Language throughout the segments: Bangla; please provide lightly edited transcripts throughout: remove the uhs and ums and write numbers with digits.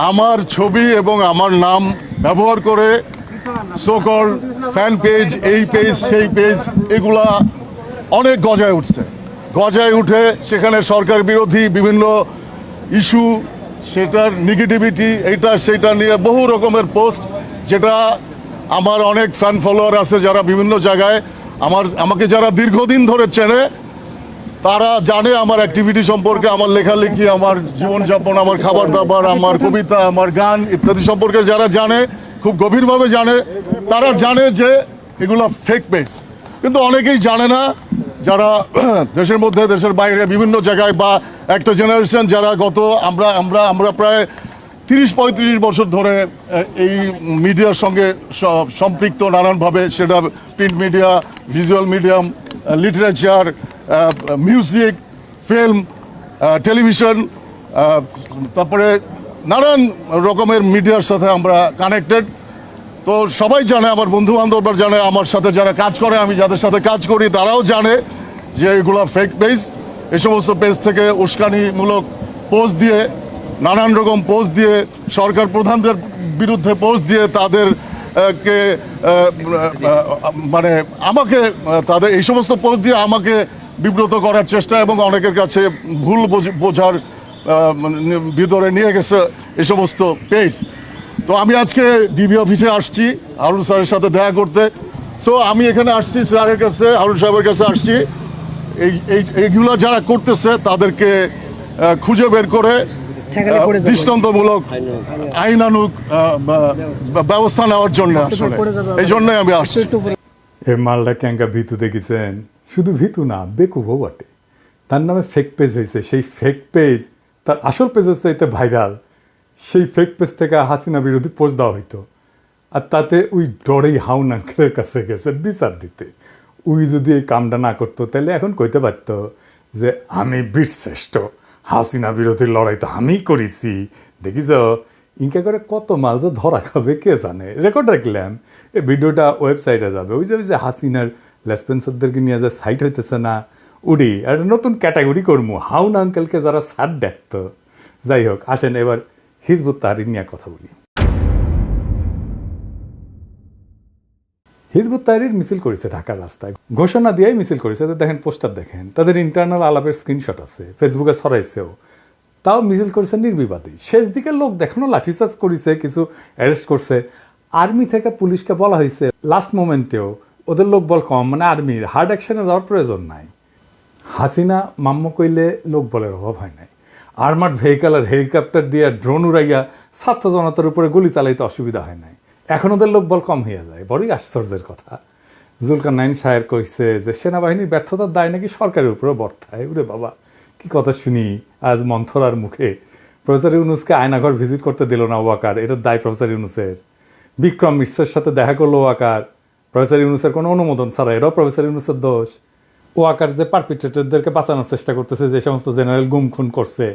আমার ছবি এবং আমার নাম ব্যবহার করে সোকল ফ্যান পেজ, এই পেজ সেই পেজ, এগুলা অনেক গজায় উঠে সেখানে সরকার বিরোধী বিভিন্ন ইস্যু, সেটার নেগেটিভিটি, এইটা সেটা নিয়ে বহু রকমের পোস্ট, যেটা আমার অনেক ফ্যান ফলোয়ার আছে যারা বিভিন্ন জায়গায় আমাকে যারা দীর্ঘদিন ধরে চেনে, তারা জানে আমার অ্যাক্টিভিটি সম্পর্কে, আমার লেখালেখি, আমার জীবনযাপন, আমার খাবার দাবার, আমার কবিতা, আমার গান ইত্যাদি সম্পর্কে যারা জানে, খুব গভীরভাবে জানে, তারা জানে যে এগুলো ফেক পেজ। কিন্তু অনেকেই জানে না, যারা দেশের মধ্যে দেশের বাইরে বিভিন্ন জায়গায়, বা একটা জেনারেশন যারা আমরা প্রায় 30-35 বছর ধরে এই মিডিয়ার সঙ্গে সম্পৃক্ত নানানভাবে, সেটা print media, visual medium, literature, music, film, television, তারপরে নানান রকমের মিডিয়ার সাথে আমরা কানেক্টেড। তো সবাই জানে, আমার বন্ধু বান্ধবরা জানে, আমার সাথে যারা কাজ করে, আমি যাদের সাথে কাজ করি তারাও জানে যে এগুলো ফেক পেজ। এই সমস্ত পেজ থেকে উস্কানিমূলক পোস্ট দিয়ে, নানান রকম পোস্ট দিয়ে, সরকার প্রধানদের বিরুদ্ধে পোস্ট দিয়ে তাদেরকে মানে আমাকে তাদের এই সমস্ত পোস্ট দিয়ে আমাকে বিব্রত করার চেষ্টা, এবং অনেকের কাছে ভুল বোঝার ভিতরে নিয়ে গেছে এই সমস্ত পেজ। তো আমি আজকে ডিবি অফিসে আসছি হারুন স্যারের সাথে দেখা করতে। সো আমি এখানে আসছি স্যারের কাছে, হারুন সাহেবের কাছে আসছি এইগুলো যারা করতেছে তাদেরকে খুঁজে বের করে দৃষ্টান্তমূলক আইনানুগ ব্যবস্থা নেওয়ার জন্য। আসলে এই জন্যই আমি আসছি। এই মালটা ক্যাঙ্কা ভিতু দেখেছেন, শুধু ভিতু না, বেকুবও বটে। তার নামে ফেক পেজ হয়েছে, সেই ফেক পেজ তার আসল পেজের চাইতে ভাইরাল। সেই ফেক পেজ থেকে হাসিনা বিরোধী পোস্ট দেওয়া হইতো, আর তাতে ওই ডরেই হাউন আঙ্কেলের কাছে গেছে বিচার দিতে। ওই যদি এই কামটা না করতো, তাহলে এখন কইতে পারতো যে আমি বীরশ্রেষ্ঠ, হাসিনা বিরোধী লড়াই তো আমিই করেছি। দেখিস ইনকা করে কত মাল যে ধরা খাবে কে জানে। রেকর্ড রাখলাম, এই ভিডিওটা ওয়েবসাইটে যাবে। ওই যে হাসিনার লেসপেন্সারদেরকে নিয়ে যে সাইট হইতেছে না, উড়ি একটা নতুন ক্যাটাগরি করবো, হাউন আঙ্কেলকে যারা সার দেখতো। যাই হোক, আসেন এবার হিজবুত তাহরির নিয়ে কথা বলি। হিজবুত তাহরির মিছিল করেছে ঢাকার রাস্তায়, ঘোষণা দিয়েই মিছিল করেছে। দেখেন পোস্টার, দেখেন তাদের ইন্টারনাল আলাপের স্ক্রিনশট আছে, ফেসবুকে ছড়াইছেও। তাও মিছিল করেছে নির্বিবাদী। শেষ দিকে লোক দেখানো লাঠিচার্জ করেছে, কিছু অ্যারেস্ট করছে। আর্মি থেকে পুলিশকে বলা হয়েছে লাস্ট মোমেন্টেও ওদের লোক বল কম, মানে আর্মির হার্ড অ্যাকশনে যাওয়ার প্রয়োজন নাই। হাসিনা মাম্য কইলে লোক বলের অভাব হয় নাই। আর্মার্ড ভেহিক্যাল আর হেলিকপ্টার দিয়ে ড্রোন উড়াইয়া ছাত্র জনতার উপরে গুলি চালাইতে অসুবিধা হয় নাই। এখন ওদের লোক বল কম হইয়া যায়, বড়ই আশ্চর্যের কথা। জুলকারনাইন সাহেব কইছে যে সেনাবাহিনীর ব্যর্থতার দায় নাকি সরকারের উপরে বর্তায়। উরে বাবা, কি কথা শুনি আজ মন্থরার মুখে। প্রফেসর ইউনুসকে আয়নাঘর ভিজিট করতে দিল না ওয়াকার, এটার দায় প্রফেসর ইউনুসের। বিক্রম মিশ্রের সাথে দেখা করলো ওয়াকার, প্রফেসর ইউনুসের কোনো অনুমোদন ছাড়া, এটাও প্রফেসর ইউনুসের দোষ। ওয়াকার যে পারপিট্রেটরদেরকে বাঁচানোর চেষ্টা করতেছে, যে সমস্ত জেনারেল গুম খুন করছে,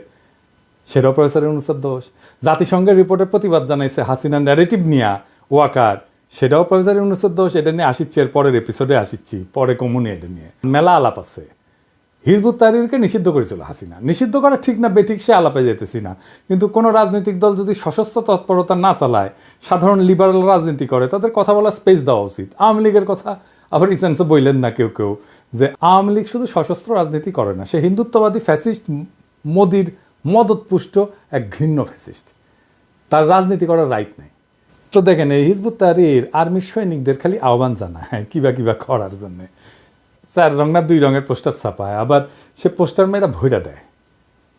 সেটাও প্রফেসর ইউনুসের দোষ। জাতিসংঘের রিপোর্টের প্রতিবাদ জানাইছে হাসিনার ন্যারেটিভ নিয়ে ওয়াকার, সেটাও প্রফেসর ইউনুসের দোষ। এটা নিয়ে আসিচ্ছি, এর পরের এপিসোডে আসিচ্ছি, পরে কমুনি এটা নিয়ে মেলা আলাপ আছে। হিজবুত তাহরিরকে নিষিদ্ধ করেছিল হাসিনা। নিষিদ্ধ করা ঠিক না বেঠিক সে আলাপে যেতেছি না, কিন্তু কোনো রাজনৈতিক দল যদি সশস্ত্র তৎপরতা না চালায়, সাধারণ লিবারাল রাজনীতি করে, তাদের কথা বলার স্পেস দেওয়া উচিত। আওয়ামী লীগের কথা আবার এই সেন্সে বললেন না কেউ কেউ, যে আওয়ামী লীগ শুধু সশস্ত্র রাজনীতি করে না, সে হিন্দুত্ববাদী ফ্যাসিস্ট, মোদির মদতপুষ্ট এক ঘৃণ্য ফ্যাসিস্ট। তার রাজনীতি করার রাইট নেই। তো দেখেন, এই হিজবুত তাহরির আর্মির সৈনিকদের খালি আহ্বান জানায় কিবা করার জন্যে। 4 রং না 2 রঙের পোস্টার ছাপায়, আবার সে পোস্টার মেয়েরা ভইরা দেয়।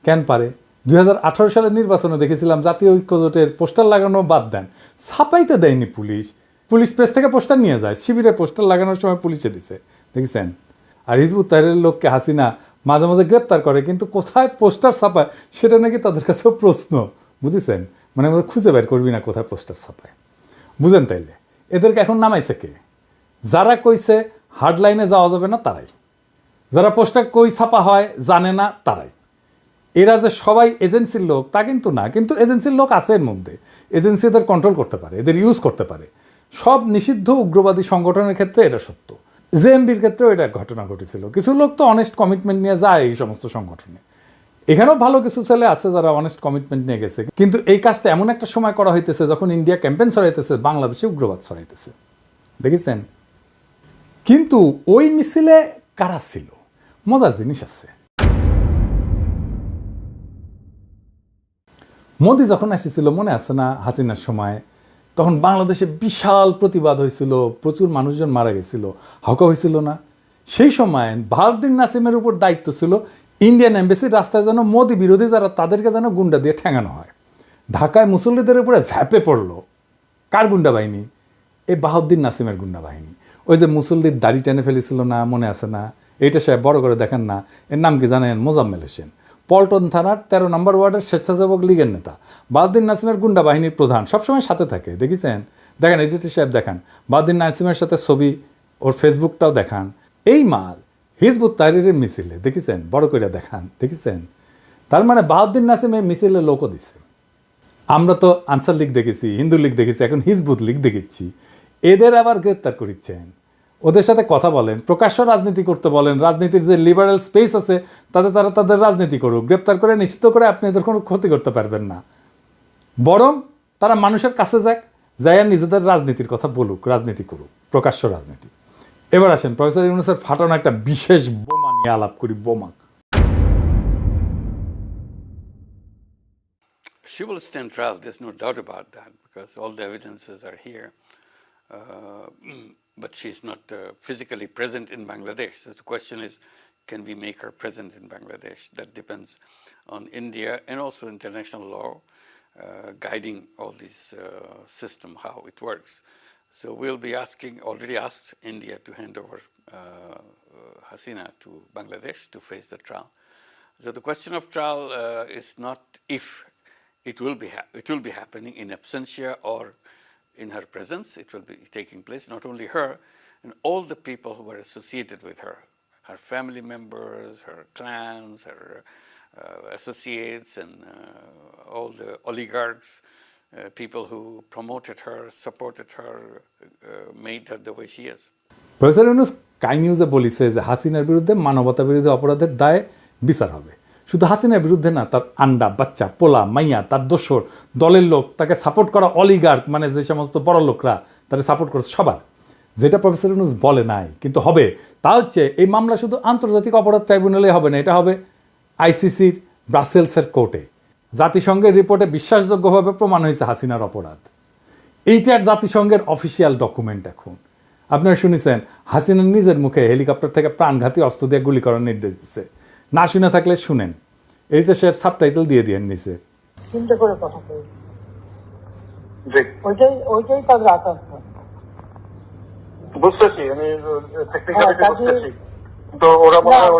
কেন পারে? 2018 সালের নির্বাচনে দেখেছিলাম জাতীয় ঐক্যজোটের পোস্টার লাগানো বাদ দেন, ছাপাইতে দেয়নি পুলিশ। পুলিশ প্রেস থেকে পোস্টার নিয়ে যায়, শিবিরে পোস্টার লাগানোর সময় পুলিশে দিছে, দেখেছেন। আর হিজবুত তাহরিরের লোককে হাসিনা মাঝে মাঝে গ্রেপ্তার করে, কিন্তু কোথায় পোস্টার ছাপায় সেটা নাকি তাদের কাছেও প্রশ্ন, বুঝেছেন। মানে আমরা খুঁজে বের করবি না কোথায় পোস্টার ছাপায়, বুঝেন। তাইলে এদেরকে এখন নামাইছে কে? যারা কইছে হার্ড লাইনে যাওয়া যাবে না তারাই, যারা পোস্টার কই ছাপা হয় জানে না তারাই। এরা যে সবাই এজেন্সির লোক তা কিন্তু না, কিন্তু এজেন্সির লোক আছে এর মধ্যে। এজেন্সি এদের কন্ট্রোল করতে পারে, এদের ইউজ করতে পারে। সব নিষিদ্ধ উগ্রবাদী সংগঠনের ক্ষেত্রে এটা সত্য, জেএমবির ক্ষেত্রেও এটা ঘটনা ঘটেছিল। কিছু লোক তো অনেস্ট কমিটমেন্ট নিয়ে যায় এই সমস্ত সংগঠনে, এখানেও ভালো কিছু ছেলে আছে যারা অনেস্ট কমিটমেন্ট নিয়ে গেছে, কিন্তু এই কাজটা এমন একটা সময় করা হইতেছে যখন ইন্ডিয়া ক্যাম্পেইন ছড়াইতেছে, বাংলাদেশে উগ্রবাদ ছড়াইতেছে, দেখেছেন? কিন্তু ওই মিছিলে কারা ছিল, মজার জিনিস আছে। মোদি যখন এসেছিল মনে আছে না হাসিনার সময়, তখন বাংলাদেশে বিশাল প্রতিবাদ হয়েছিল, প্রচুর মানুষজন মারা গেছিল, হাউকা হয়েছিল না? সেই সময় বাহাউদ্দিন নাসিমের উপর দায়িত্ব ছিল ইন্ডিয়ান এম্বাসির রাস্তায় যেন মোদি বিরোধী যারা তাদেরকে যেন গুন্ডা দিয়ে ঠেঙানো হয়। ঢাকায় মুসল্লিদের উপরে ঝাঁপে পড়লো কার গুন্ডা বাহিনী? এই বাহাউদ্দিন নাসিমের গুন্ডা বাহিনী। ওই যে মুসল্লির দাড়ি টেনে ফেলেছিল না, মনে আছে না? এইটা সাহেব বড় করে দেখেন না, এর নাম কি জানেন? মোজাম্মেল হোসেন, পল্টন থানার 13 নম্বর ওয়ার্ডের স্বেচ্ছাসেবক লীগের নেতা, বাহাউদ্দিন নাসিমের গুন্ডা বাহিনীর প্রধান, সবসময় সাথে থাকে, দেখেছেন? দেখেন এডিটর সাহেব দেখান বাহাউদ্দিন নাসিমের সাথে ছবি, ওর ফেসবুকটাও দেখান। এই মাল হিজবুত তাহরীরের মিছিলে, দেখেছেন? বড় করে দেখান, দেখেছেন? তার মানে বাহাউদ্দিন নাসিমের মিছিলে লোকও দিচ্ছে। আমরা তো আনসার লীগ দেখেছি, হিন্দু লীগ দেখেছি, এখন হিজবুত লীগ দেখেছি। এদের আবার গ্রেপ্তার করিচ্ছেন, ওদের সাথে কথা বলেন, প্রকাশ্য রাজনীতি করতে বলেন, রাজনীতির যে লিবারেল স্পেস আছে তাতে তারা তাদের রাজনীতি করুক, গ্রেপ্তার করে নিশ্চিত করে আপনি এদের কোনো ক্ষতি করতে পারবেন না। বরং তারা মানুষের কাছে যাক, যাই আর নিজেদের রাজনীতির কথা বলুক, রাজনীতি করুক, প্রকাশ্য রাজনীতি। এবার আসেন প্রফেসর ইউনূসের ফাটানো একটা বিশেষ বোমা নিয়ে আলাপ করি। বোমা She will stand trial, there's no doubt about that, because all the evidences are here. But she's not physically present in Bangladesh. So the question is, can we make her present in Bangladesh? That depends on India and also international law guiding all this system, how it works. So we'll be asking, already asked India to hand over Hasina to Bangladesh to face the trial. So the question of trial is not if it will be happening in absentia or in her presence. It will be taking place, not only her, and all the people who were associated with her, her family members, her clans, her associates, and all the oligarchs, people who promoted her, supported her, made her the way she is. Professor Yunus sky নিউজে বলেছে যে হাসিনার বিরুদ্ধে মানবতা বিরোধী অপরাধের দায়ে বিচার হবে। শুধু হাসিনার বিরুদ্ধে না, তার আন্ডা, বাচ্চা, পোলা, মাইয়া, তার দোসর, দলের লোক, তাকে সাপোর্ট করা অলিগার্ক, মানে যে সমস্ত বড় লোকরা তাকে সাপোর্ট করছে, সবার। যেটা প্রফেসর ইউনূস বলে নাই কিন্তু হবে, তা হচ্ছে এই মামলা শুধু আন্তর্জাতিক অপরাধ ট্রাইব্যুনালে হবে না, এটা হবে আইসিসির ব্রাসেলসের কোর্টে। জাতিসংঘের রিপোর্টে বিশ্বাসযোগ্যভাবে প্রমাণ হয়েছে হাসিনার অপরাধ। এইটার জাতিসংঘের অফিসিয়াল ডকুমেন্ট। এখন আপনারা শুনেছেন হাসিনার নিজের মুখে হেলিকপ্টার থেকে প্রাণঘাতী অস্ত্র দিয়ে গুলি করার নির্দেশ দিচ্ছে। না শুনে থাকলে শুনেন, এইটা সে সাবটাইটেল দিয়ে দিয়ে নিছে। চিন্তা করে কথা বলি, ওইটাই তাদের আকাঙ্ক্ষা। বুঝতেছি, আমি টেকনিক্যালি বুঝতেছি, তো ওরা মনে হয়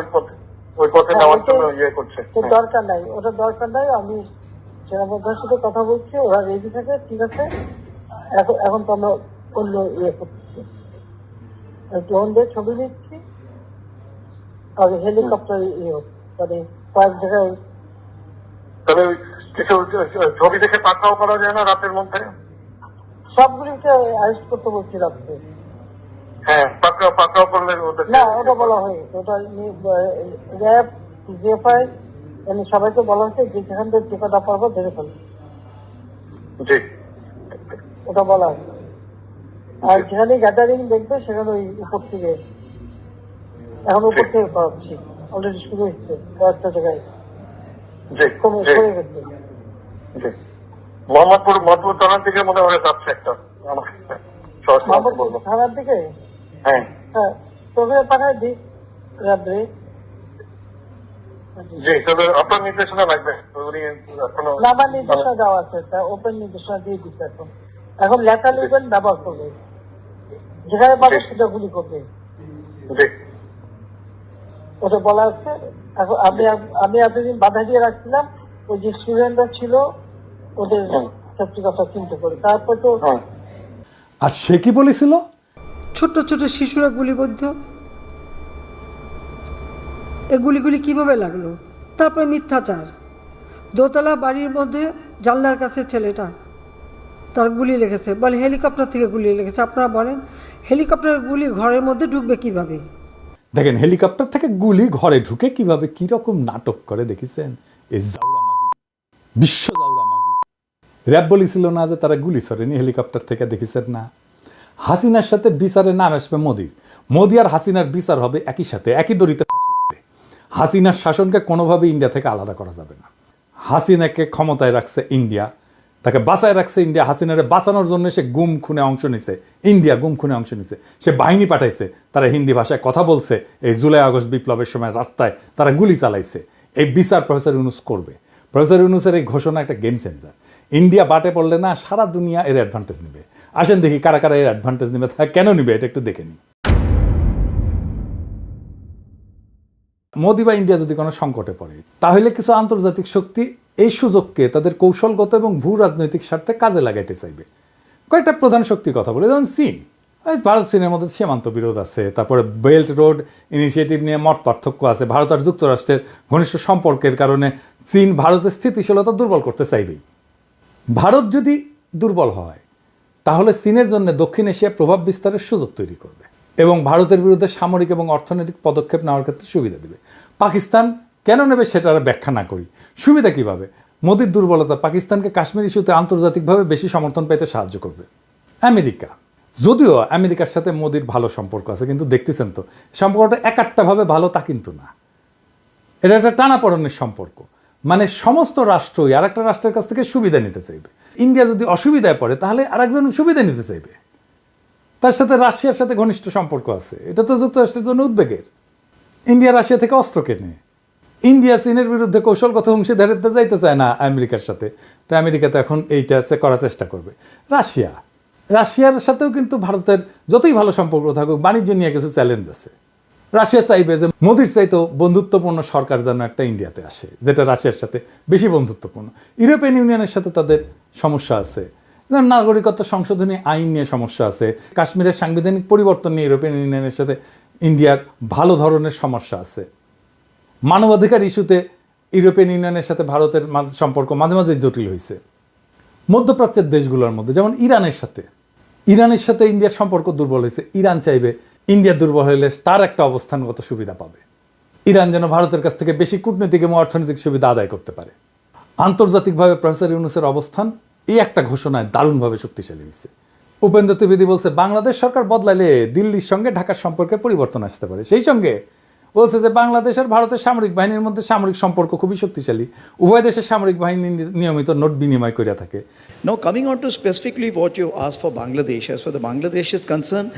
ওই পথে যাওয়ার জন্য ইয়ে করছে। দরকার নাই, ওটা দরকার নাই। আমি সেনাবাহিনীর সাথে কথা বলছি, ওরা রেডি থাকে, ঠিক আছে। এখন তো আমরা অন্য ইয়ে করতেছি, ড্রোন দিয়ে ছবি নিচ্ছি, আর হেলিকপ্টার ইয়ে মানে কয়েক জায়গায়। তবে কিছু ছবি দেখে পাকাও করা যায় না রাতের মধ্যে? সবগুলিকে অ্যারেস্ট করতে বলছি রাত্রে। হ্যাঁ, পাকাও করলে না, ওটা বলা হয়, ওটা র্যাব, জিএফআই, মানে সবাইকে বলা হচ্ছে যে যেখান থেকে টিকাটা পারবো ধরে ফেলবে, ওটা বলা হয়। আর যেখানে গ্যাদারিং দেখবে সেখানে ওই উপর থেকে, এখন উপর থেকে করাচ্ছি, অলরেডি শুরু হচ্ছে কয়েকটা জায়গায় কমে গেছে। মোহাম্মদপুর থানার দিকে মনে হয় যাচ্ছে একটা, মোহাম্মদপুর থানার দিকে। হ্যাঁ, তোকে পাঠায় দিই রাত্রে। জি, তবে আপনার নির্দেশনা লাগবে। না, আমার নির্দেশনা দেওয়া আছে, ওপেন নির্দেশনা দিয়ে দিচ্ছে। এখন লেখা লিখবেন, ব্যবহার করবে, যেখানে পাবে সেটা গুলি করবে, ওটা বলা হচ্ছে। এখন আমি এতদিন বাধা দিয়ে রাখছিলাম, ওই যে স্টুডেন্টরা ছিল ওদের সত্যি কথা চিন্তা করে, তারপর তো। আর সে কি বলেছিল? ছোট্ট ছোট শিশুরা গুলিবদ্ধ, এ গুলিগুলি কিভাবে লাগলো? তারপরে মিথ্যাচার, দোতলা বাড়ির মধ্যে জানলার কাছে ছেলেটা, তার গুলি লেগেছে, বলে হেলিকপ্টার থেকে গুলি লেগেছে। আপনারা বলেন হেলিকপ্টারের গুলি ঘরের মধ্যে ঢুকবে কিভাবে? দেখেন হেলিকপ্টার থেকে গুলি ঘরে ঢুকে কিভাবে, কিরকম নাটক করে দেখেছেন? এই জাউরামাগি, বিশ্ব জাউরামাগি। র্যাব বলেছিল না যে তারা গুলি ছড়েনি হেলিকপ্টার থেকে, দেখেছেন না? হাসিনার সাথে বিচারের নাম আসবে মোদির। মোদি আর হাসিনার বিচার হবে একই সাথে, একই দড়িতে ফাঁসি হবে। হাসিনার শাসনকে কোনোভাবে ইন্ডিয়া থেকে আলাদা করা যাবে না। হাসিনাকে ক্ষমতায় রাখছে ইন্ডিয়া, তাকে বাঁচায় রাখছে ইন্ডিয়া। হাসিনারে বাঁচানোর জন্য সে গুম খুনে অংশ নিছে, ইন্ডিয়া গুম খুনে অংশ নিছে, সে বাহিনী পাঠাইছে, তারা হিন্দি ভাষায় কথা বলছে। এই জুলাই আগস্ট বিপ্লবের সময় রাস্তায় তারা গুলি চালাইছে। এই বিচার প্রফেসর ইউনুস করবে। প্রফেসর ইউনুসের এই ঘোষণা একটা গেম চেঞ্জার। ইন্ডিয়া বাটে পড়লে না সারা দুনিয়া এর অ্যাডভান্টেজ নেবে। আসেন দেখি কারা কারা এর অ্যাডভান্টেজ নেবে, তা কেন নিবে এটা একটু দেখে নিই। মোদি বা ইন্ডিয়া যদি কোনো সংকটে পড়ে, তাহলে কিছু আন্তর্জাতিক শক্তি এই সুযোগকে তাদের কৌশলগত এবং ভূ রাজনৈতিক স্বার্থে কাজে লাগাইতে চাইবে। কয়েকটা প্রধান শক্তির কথা বলে, যেমন চীন। ভারত চীনের মধ্যে সীমান্ত বিরোধ আছে, তারপরে বেল্ট রোড ইনিশিয়েটিভ নিয়ে মত পার্থক্য আছে, ভারত আর যুক্তরাষ্ট্রের ঘনিষ্ঠ সম্পর্কের কারণে চীন ভারতের স্থিতিশীলতা দুর্বল করতে চাইবেই। ভারত যদি দুর্বল হয় তাহলে চীনের জন্য দক্ষিণ এশিয়ায় প্রভাব বিস্তারের সুযোগ তৈরি করবে এবং ভারতের বিরুদ্ধে সামরিক এবং অর্থনৈতিক পদক্ষেপ নেওয়ার ক্ষেত্রে সুবিধা দেবে। পাকিস্তান কেন নেবে সেটা আর ব্যাখ্যা না করি, সুবিধা কিভাবে? মোদির দুর্বলতা পাকিস্তানকে কাশ্মীর ইস্যুতে আন্তর্জাতিকভাবে বেশি সমর্থন পেতে সাহায্য করবে। আমেরিকা, যদিও আমেরিকার সাথে মোদির ভালো সম্পর্ক আছে, কিন্তু দেখতেছেন তো সম্পর্কটা একাট্টাভাবে ভালো তা কিন্তু না। এটা একটা টানাপড়নের সম্পর্ক, মানে সমস্ত রাষ্ট্রই আর একটা রাষ্ট্রের কাছ থেকে সুবিধা নিতে চাইবে। ইন্ডিয়া যদি অসুবিধায় পড়ে তাহলে আরেকজন সুবিধা নিতে চাইবে। তার সাথে রাশিয়ার সাথে ঘনিষ্ঠ সম্পর্ক আছে, এটা তো যুক্তরাষ্ট্রের জন্য উদ্বেগের। ইন্ডিয়া রাশিয়া থেকে অস্ত্র কেনে। ইন্ডিয়া চীনের বিরুদ্ধে কৌশলগত অংশীদারিত্বে যাইতে চায় না আমেরিকার সাথে, তো আমেরিকা তো এখন এইটা করার চেষ্টা করবে। রাশিয়ার সাথেও কিন্তু ভারতের যতই ভালো সম্পর্ক থাকুক, বাণিজ্য নিয়ে কিছু চ্যালেঞ্জ আছে। রাশিয়া চাইবে যে মোদির চাইতো বন্ধুত্বপূর্ণ সরকার যেন একটা ইন্ডিয়াতে আসে, যেটা রাশিয়ার সাথে বেশি বন্ধুত্বপূর্ণ। ইউরোপিয়ান ইউনিয়নের সাথে তাদের সমস্যা আছে, যেমন নাগরিকত্ব সংশোধনী আইন নিয়ে সমস্যা আছে, কাশ্মীরের সাংবিধানিক পরিবর্তন নিয়ে ইউরোপিয়ান ইউনিয়নের সাথে ইন্ডিয়ার ভালো ধরনের সমস্যা আছে। মানবাধিকার ইস্যুতে ইউরোপিয়ান ইউনিয়নের সাথে ভারতের সম্পর্ক মাঝে মাঝে জটিল হয়েছে। মধ্যপ্রাচ্যের দেশগুলোর মধ্যে যেমন ইরানের সাথে ইন্ডিয়ার সম্পর্ক দুর্বল হয়েছে। ইরান চাইবে ইন্ডিয়া দুর্বল হলে তার একটা অবস্থানগত সুবিধা পাবে, ইরান যেন ভারতের কাছ থেকে বেশি কূটনৈতিক এবং অর্থনৈতিক সুবিধা আদায় করতে পারে। আন্তর্জাতিকভাবে প্রফেসর ইউনুসের অবস্থান এই একটা ঘোষণায় দারুণভাবে শক্তিশালী হয়েছে। উপেন্দ্র ত্রিবেদী বলছে বাংলাদেশ সরকার বদলালে দিল্লির সঙ্গে ঢাকার সম্পর্কে পরিবর্তন আসতে পারে। সেই সঙ্গে বলছে যে বাংলাদেশ আর ভারতের সামরিক বাহিনীর মধ্যে সামরিক সম্পর্ক খুবই শক্তিশালী, উভয় দেশের সামরিক বাহিনী নিয়মিত নোট বিনিময় করে থাকে। Now coming on to specifically what you asked for Bangladesh, as far as Bangladesh is concerned,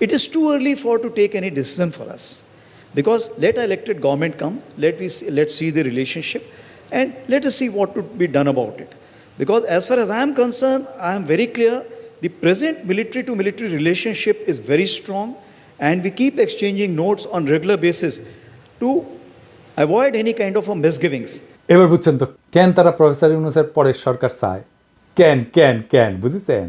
it is too early to take any decision for us, because let our elected government come, let's see the relationship and let us see what to be done about it. Because as far as I am concerned, I am very clear, the present military to military relationship is very strong and we keep exchanging notes on regular basis to avoid any kind of a misgivings. এবার বুঝছেন তো কেন তারা প্রফেসর ইউনুসের পরের সরকার চায়, কেন বুঝেছেন?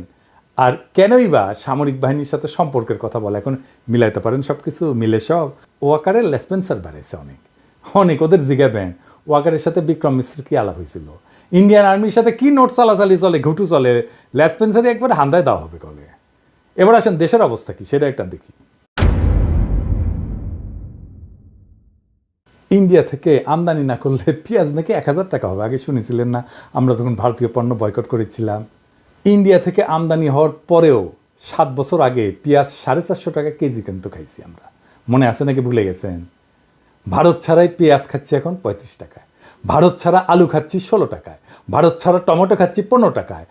আর কেনই বা সামরিক বাহিনীর সাথে সম্পর্কের কথা বলে, এখন মিলাইতে পারেন সব কিছু মিলে সব। ওয়াকারের লেসপেন্সার বাড়াইছে অনেক ওদের জিগাবেন ওয়াকারের সাথে বিক্রম মিশ্র কি আলাপ হয়েছিল, ইন্ডিয়ান আর্মির সাথে কি নোট চালাচালি চলে, ঘুটু চলে, লেসপেন্সারই একবার হান্দায় দেওয়া হবে কলে। এবার আসেন দেশের অবস্থা কি সেটা একটা দেখি। ইন্ডিয়া থেকে আমদানি না করলে পেঁয়াজ নাকি 1000 টাকা হবে, আগে শুনেছিলেন না আমরা যখন ভারতীয় পণ্য বয়কট করেছিলাম? ইন্ডিয়া থেকে আমদানি হওয়ার পরেও 7 বছর আগে পেঁয়াজ 450 টাকা কেজি কিন্তু খাইছি আমরা, মনে আছে নাকি ভুলে গেছেন? ভারত ছাড়াই পেঁয়াজ খাচ্ছি এখন 35 টাকায়, ভারত ছাড়া আলু খাচ্ছি 16 টাকায়, ভারত ছাড়া টমেটো খাচ্ছি 15 টাকায়।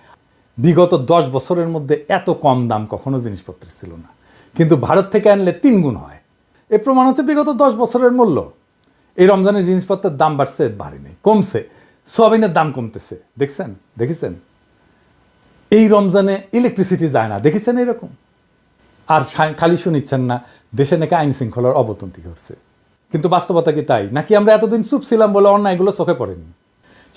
বিগত 10 বছরের মধ্যে এত কম দাম কখনো জিনিসপত্রের ছিল না, কিন্তু ভারত থেকে আনলে 3 গুণ হয়। এর প্রমাণ হচ্ছে বিগত 10 বছরের মূল্য। এই রমজানে জিনিসপত্রের দাম বাড়ছে, বাড়েনি, কমছে। সোয়াবিনের দাম কমতেছে, দেখেছেন? এই রমজানে ইলেকট্রিসিটি যায় না, দেখেছেন এরকম? আর খালি শুনিচ্ছেন না দেশে নাকি আইন শৃঙ্খলার অবনতি হচ্ছে, কিন্তু বাস্তবতা কি তাই? নাকি আমরা এতদিন চুপ ছিলাম বলে অন্যায়গুলো চোখে পড়েনি?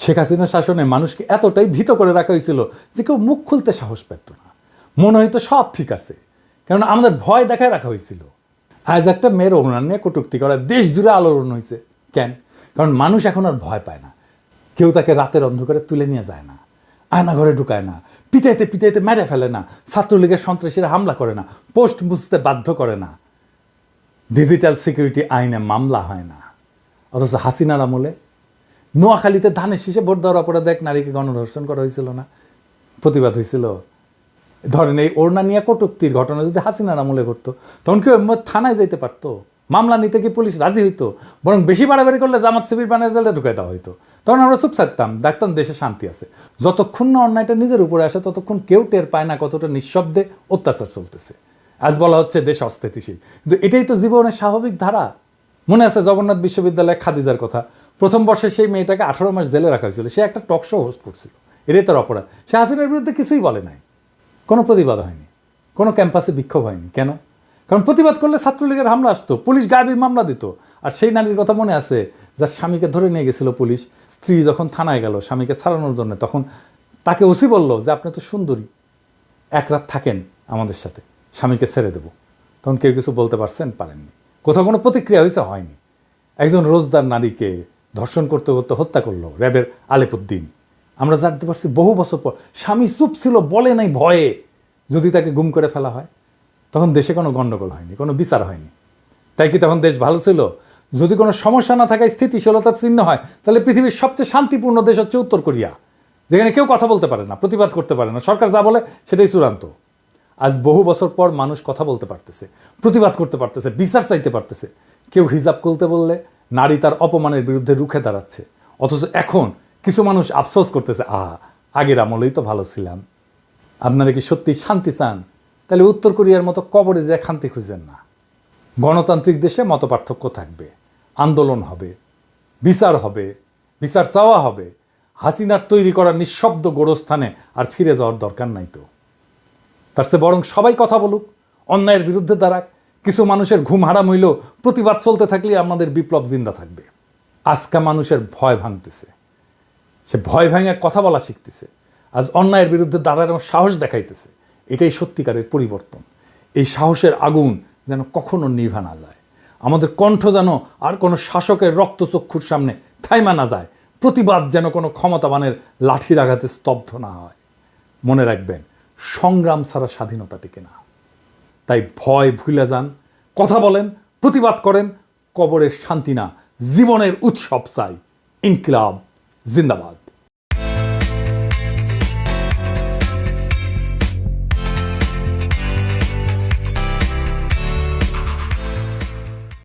শেখ হাসিনার শাসনে মানুষকে এতটাই ভীত করে রাখা হয়েছিল যে কেউ মুখ খুলতে সাহস পেত না, মনে হয়তো সব ঠিক আছে, কারণ আমাদের ভয় দেখায় রাখা হয়েছিল। আজ একটা মেয়ের অভিমান নিয়ে কটূক্তি করা দেশ জুড়ে আলোড়ন হয়েছে। কেন? কারণ মানুষ এখন আর ভয় পায় না, কেউ তাকে রাতের অন্ধকারে তুলে নিয়ে যায় না, আয়না ঘরে ঢুকায় না, পিটাইতে মেরে ফেলে না, ছাত্রলীগের সন্ত্রাসীরা হামলা করে না, পোস্ট বুঝতে বাধ্য করে না, ডিজিটাল সিকিউরিটি আইনে মামলা হয় না। অথচ হাসিনার আমলে নোয়াখালীতে ধানের শীষে ভোট দেওয়ার অপরাধে এক নারীকে গণধর্ষণ করা হয়েছিল না, প্রতিবাদ হয়েছিল। ধরেন এই ওড়না নিয়ে কটুক্তির ঘটনা যদি হাসিনার আমলে ঘটতো তখন কেউ থানায় যাইতে পারতো? মামলা নিতে কি পুলিশ রাজি হইতো? বরং বেশি বাড়াবাড়ি করলে জামাত শিবির বানিয়ে জেলে ঢুকাই দেওয়া হইতো। তখন আমরা চুপ থাকতাম, দেখতাম দেশে শান্তি আছে। যতক্ষণ না অন্যায়টা নিজের উপরে আসে ততক্ষণ কেউ টের পায় না কতটা নিঃশব্দে অত্যাচার চলতেছে। আজ বলা হচ্ছে দেশ অস্থিতিশীল, কিন্তু এটাই তো জীবনের স্বাভাবিক ধারা। মনে আছে জগন্নাথ বিশ্ববিদ্যালয়ে খাদিজার কথা? প্রথম বর্ষে সেই মেয়েটাকে 18 মাস জেলে রাখা হয়েছিল, সে একটা টক শো হোস্ট করছিল, এটাই তার অপরাধ। সে হাসিনার বিরুদ্ধে কিছুই বলে নাই, কোনো প্রতিবাদ হয়নি, কোনো ক্যাম্পাসে বিক্ষোভ হয়নি। কেন? কারণ প্রতিবাদ করলে ছাত্রলীগের হামলা আসতো, পুলিশ গায়েবী মামলা দিত। আর সেই নারীর কথা মনে আছে যার স্বামীকে ধরে নিয়ে গেছিল পুলিশ? স্ত্রী যখন থানায় গেল স্বামীকে ছাড়ানোর জন্য, তখন তাকে ওসি বলল যে আপনি তো সুন্দরী, এক রাত থাকেন আমাদের সাথে, স্বামীকে ছেড়ে দেবো। তখন কেউ কিছু বলতে পারছেন? পারেননি। কোথাও কোনো প্রতিক্রিয়া হয়েছে? হয়নি। একজন রোজদার নারীকে ধর্ষণ করতে করতে হত্যা করলো র্যাবের আলেপুদ্দিন। আমরা জানতে পারছি বহু বছর পর, স্বামী চুপ ছিল, বলে নাই ভয়ে। যদি তাকে গুম করে ফেলা হয় তখন দেশে কোনো গণ্ডগোল হয়নি, কোনো বিচার হয়নি। তাই কি তখন দেশ ভালো ছিল? যদি কোনো সমস্যা না থাকায় স্থিতিশীলতার চিহ্ন হয়, তাহলে পৃথিবীর সবচেয়ে শান্তিপূর্ণ দেশ হচ্ছে উত্তর কোরিয়া, যেখানে কেউ কথা বলতে পারে না, প্রতিবাদ করতে পারে না, সরকার যা বলে সেটাই চূড়ান্ত। আজ বহু বছর পর মানুষ কথা বলতে পারতেছে, প্রতিবাদ করতে পারতেছে, বিচার চাইতে পারতেছে। কেউ হিজাব খুলতে বললে নারী তার অপমানের বিরুদ্ধে রুখে দাঁড়াচ্ছে। অথচ এখন কিছু মানুষ আফসোস করতেছে, আগের আমলেই তো ভালো ছিলাম। আপনারা কি সত্যি শান্তি চান? তাহলে উত্তর কোরিয়ার মতো কবরে যায় শান্তি খুঁজেন না। গণতান্ত্রিক দেশে মতপার্থক্য থাকবে, আন্দোলন হবে, বিচার হবে, বিচার চাওয়া হবে। হাসিনার তৈরি করা নিঃশব্দ গোরস্থানে আর ফিরে যাওয়ার দরকার নাই তো। তার চেয়ে বরং সবাই কথা বলুক, অন্যায়ের বিরুদ্ধে দাঁড়াক। কিছু মানুষের ঘুম হারাম হইলেও প্রতিবাদ চলতে থাকলে আমাদের বিপ্লব জিন্দা থাকবে। আজকা মানুষের ভয় ভাঙতেছে, সে ভয় ভাঙে কথা বলা শিখতেছে, আজ অন্যায়ের বিরুদ্ধে দাঁড়ানোর সাহস দেখাইতেছে। এটাই সত্যিকারের পরিবর্তন। এই সাহসের আগুন যেন কখনো নিভা না যায়। আমাদের কণ্ঠ যেন আর কোনো শাসকের রক্তচক্ষুর সামনে থাইমা না যায়। প্রতিবাদ যেন কোনো ক্ষমতাবানের লাঠির আঘাতে স্তব্ধ না হয়। মনে রাখবেন, সংগ্রাম ছাড়া স্বাধীনতা টিকে না। তাই ভয় ভুলে যান, কথা বলেন, প্রতিবাদ করেন। কবরের শান্তি না, জীবনের উৎসব চাই। ইনকিলাব জিন্দাবাদ।